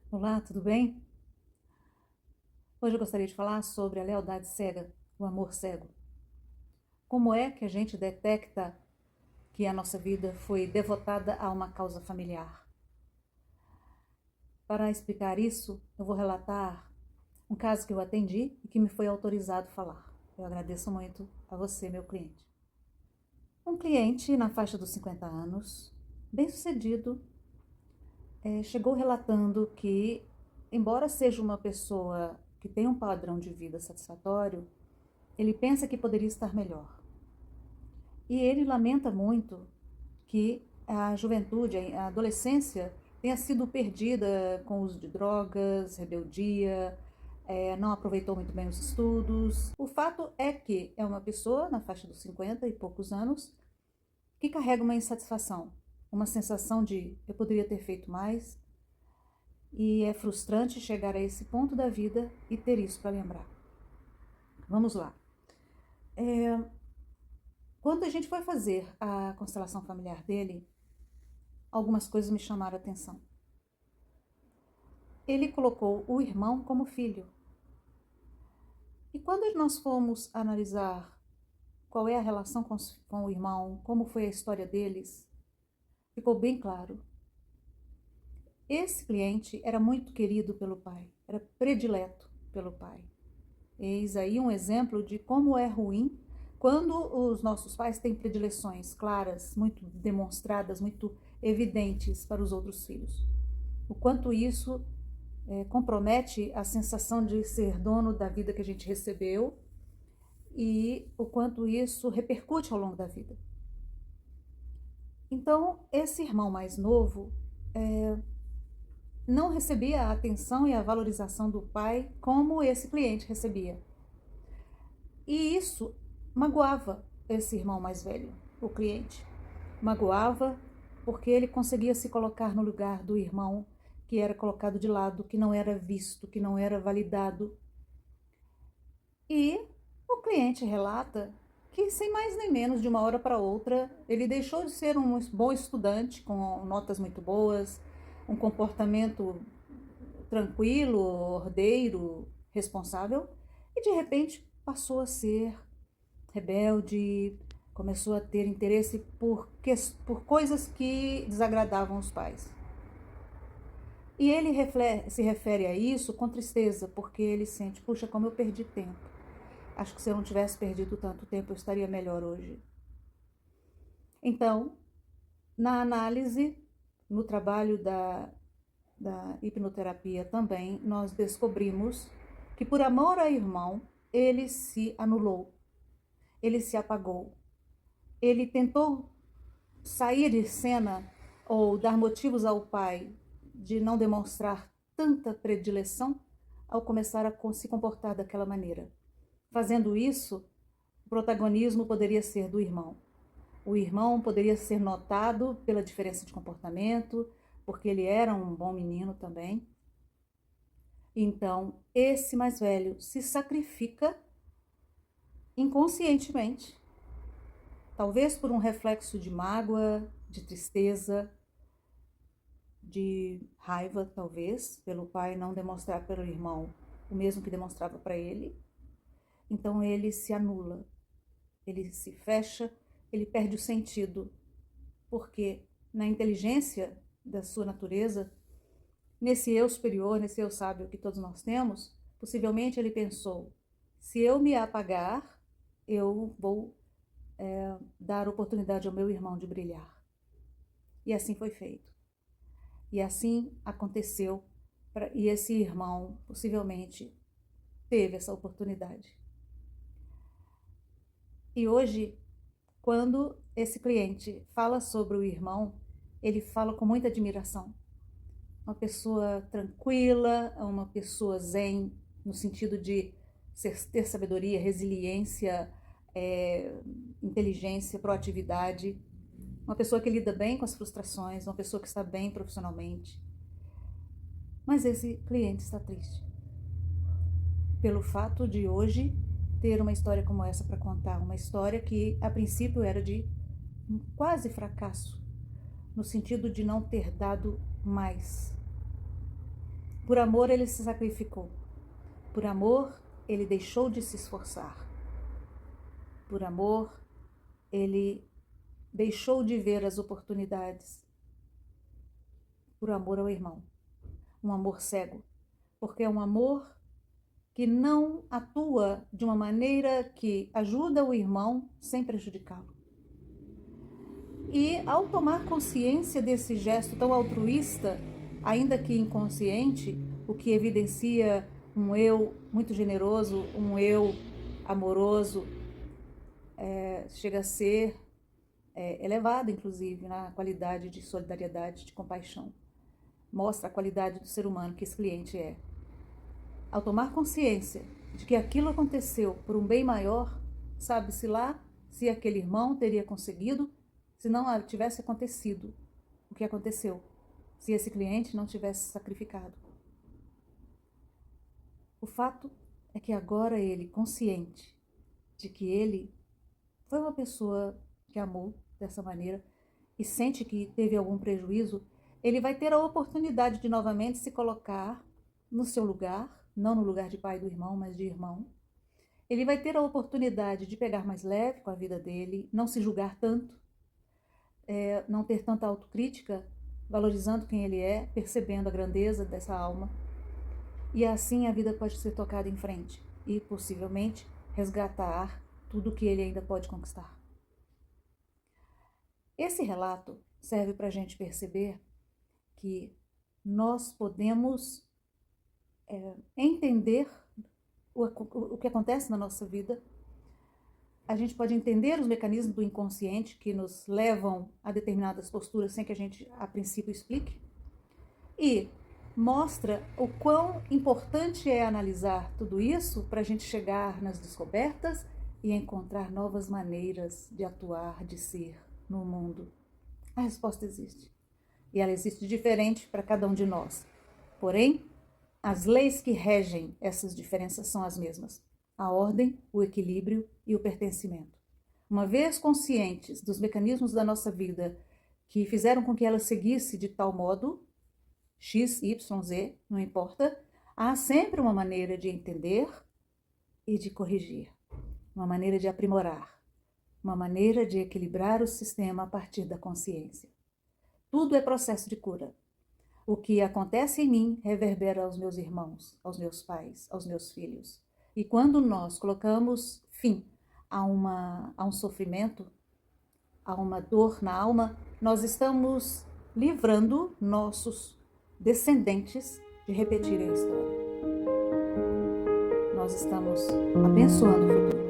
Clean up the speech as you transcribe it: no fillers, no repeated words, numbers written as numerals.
Olá, tudo bem? Hoje eu gostaria de falar sobre a lealdade cega, o amor cego. Como é que a gente detecta que a nossa vida foi devotada a uma causa familiar? Para explicar isso, eu vou relatar um caso que eu atendi e que me foi autorizado falar. Eu agradeço muito a você, meu cliente. Um cliente na faixa dos 50 anos, bem-sucedido, chegou relatando que, embora seja uma pessoa que tem um padrão de vida satisfatório, ele pensa que poderia estar melhor. E ele lamenta muito que a juventude, a adolescência, tenha sido perdida com o uso de drogas, rebeldia, não aproveitou muito bem os estudos. O fato é que é uma pessoa na faixa dos 50 e poucos anos que carrega uma insatisfação, uma sensação de eu poderia ter feito mais, e é frustrante chegar a esse ponto da vida e ter isso para lembrar. Vamos lá. Quando a gente foi fazer a constelação familiar dele, algumas coisas me chamaram a atenção. Ele colocou o irmão como filho. E quando nós fomos analisar qual é a relação com o irmão, como foi a história deles, ficou bem claro. Esse cliente era muito querido pelo pai, era predileto pelo pai. Eis aí um exemplo de como é ruim quando os nossos pais têm predileções claras, muito demonstradas, muito evidentes para os outros filhos. O quanto isso compromete a sensação de ser dono da vida que a gente recebeu e o quanto isso repercute ao longo da vida. Então, esse irmão mais novo não recebia a atenção e a valorização do pai como esse cliente recebia. E isso magoava esse irmão mais velho, o cliente. Magoava porque ele conseguia se colocar no lugar do irmão que era colocado de lado, que não era visto, que não era validado. E o cliente relata que, sem mais nem menos, de uma hora para outra, ele deixou de ser um bom estudante, com notas muito boas, um comportamento tranquilo, ordeiro, responsável, e de repente passou a ser rebelde, começou a ter interesse por coisas que desagradavam os pais. E ele se refere a isso com tristeza, porque ele sente, puxa, como eu perdi tempo. Acho que se eu não tivesse perdido tanto tempo, eu estaria melhor hoje. Então, na análise, no trabalho da hipnoterapia também, nós descobrimos que por amor ao irmão, ele se anulou, ele se apagou. Ele tentou sair de cena ou dar motivos ao pai de não demonstrar tanta predileção ao começar a se comportar daquela maneira. Fazendo isso, o protagonismo poderia ser do irmão. O irmão poderia ser notado pela diferença de comportamento, porque ele era um bom menino também. Então, esse mais velho se sacrifica inconscientemente, talvez por um reflexo de mágoa, de tristeza, de raiva, talvez, pelo pai não demonstrar pelo irmão o mesmo que demonstrava para ele. Então ele se anula, ele se fecha, ele perde o sentido, porque na inteligência da sua natureza, nesse eu superior, nesse eu sábio que todos nós temos, possivelmente ele pensou: se eu me apagar, eu vou dar oportunidade ao meu irmão de brilhar. E assim foi feito. E assim aconteceu, e esse irmão possivelmente teve essa oportunidade. E hoje, quando esse cliente fala sobre o irmão, ele fala com muita admiração. Uma pessoa tranquila, uma pessoa zen, no sentido de ter sabedoria, resiliência, inteligência, proatividade. Uma pessoa que lida bem com as frustrações, uma pessoa que está bem profissionalmente. Mas esse cliente está triste pelo fato de hoje ter uma história como essa para contar, uma história que a princípio era de um quase fracasso, no sentido de não ter dado mais. Por amor, ele se sacrificou. Por amor, ele deixou de se esforçar. Por amor, ele deixou de ver as oportunidades. Por amor ao irmão. Um amor cego. Porque é um amor que não atua de uma maneira que ajuda o irmão sem prejudicá-lo. E ao tomar consciência desse gesto tão altruísta, ainda que inconsciente, o que evidencia um eu muito generoso, um eu amoroso, chega a ser elevado, inclusive, na qualidade de solidariedade, de compaixão. Mostra a qualidade do ser humano que esse cliente é. Ao tomar consciência de que aquilo aconteceu por um bem maior, sabe-se lá se aquele irmão teria conseguido, se não tivesse acontecido o que aconteceu, se esse cliente não tivesse sacrificado. O fato é que agora ele, consciente de que ele foi uma pessoa que amou dessa maneira e sente que teve algum prejuízo, ele vai ter a oportunidade de novamente se colocar no seu lugar, não no lugar de pai do irmão, mas de irmão. Ele vai ter a oportunidade de pegar mais leve com a vida dele, não se julgar tanto, não ter tanta autocrítica, valorizando quem ele é, percebendo a grandeza dessa alma. E assim a vida pode ser tocada em frente e, possivelmente, resgatar tudo o que ele ainda pode conquistar. Esse relato serve para a gente perceber que nós podemos entender o que acontece na nossa vida. A gente pode entender os mecanismos do inconsciente que nos levam a determinadas posturas sem que a gente, a princípio, explique. E mostra o quão importante é analisar tudo isso para a gente chegar nas descobertas e encontrar novas maneiras de atuar, de ser no mundo. A resposta existe. E ela existe diferente para cada um de nós. Porém, as leis que regem essas diferenças são as mesmas. A ordem, o equilíbrio e o pertencimento. Uma vez conscientes dos mecanismos da nossa vida que fizeram com que ela seguisse de tal modo, X, Y, Z, não importa, há sempre uma maneira de entender e de corrigir, uma maneira de aprimorar, uma maneira de equilibrar o sistema a partir da consciência. Tudo é processo de cura. O que acontece em mim reverbera aos meus irmãos, aos meus pais, aos meus filhos. E quando nós colocamos fim a um sofrimento, a uma dor na alma, nós estamos livrando nossos descendentes de repetirem a história. Nós estamos abençoando o futuro.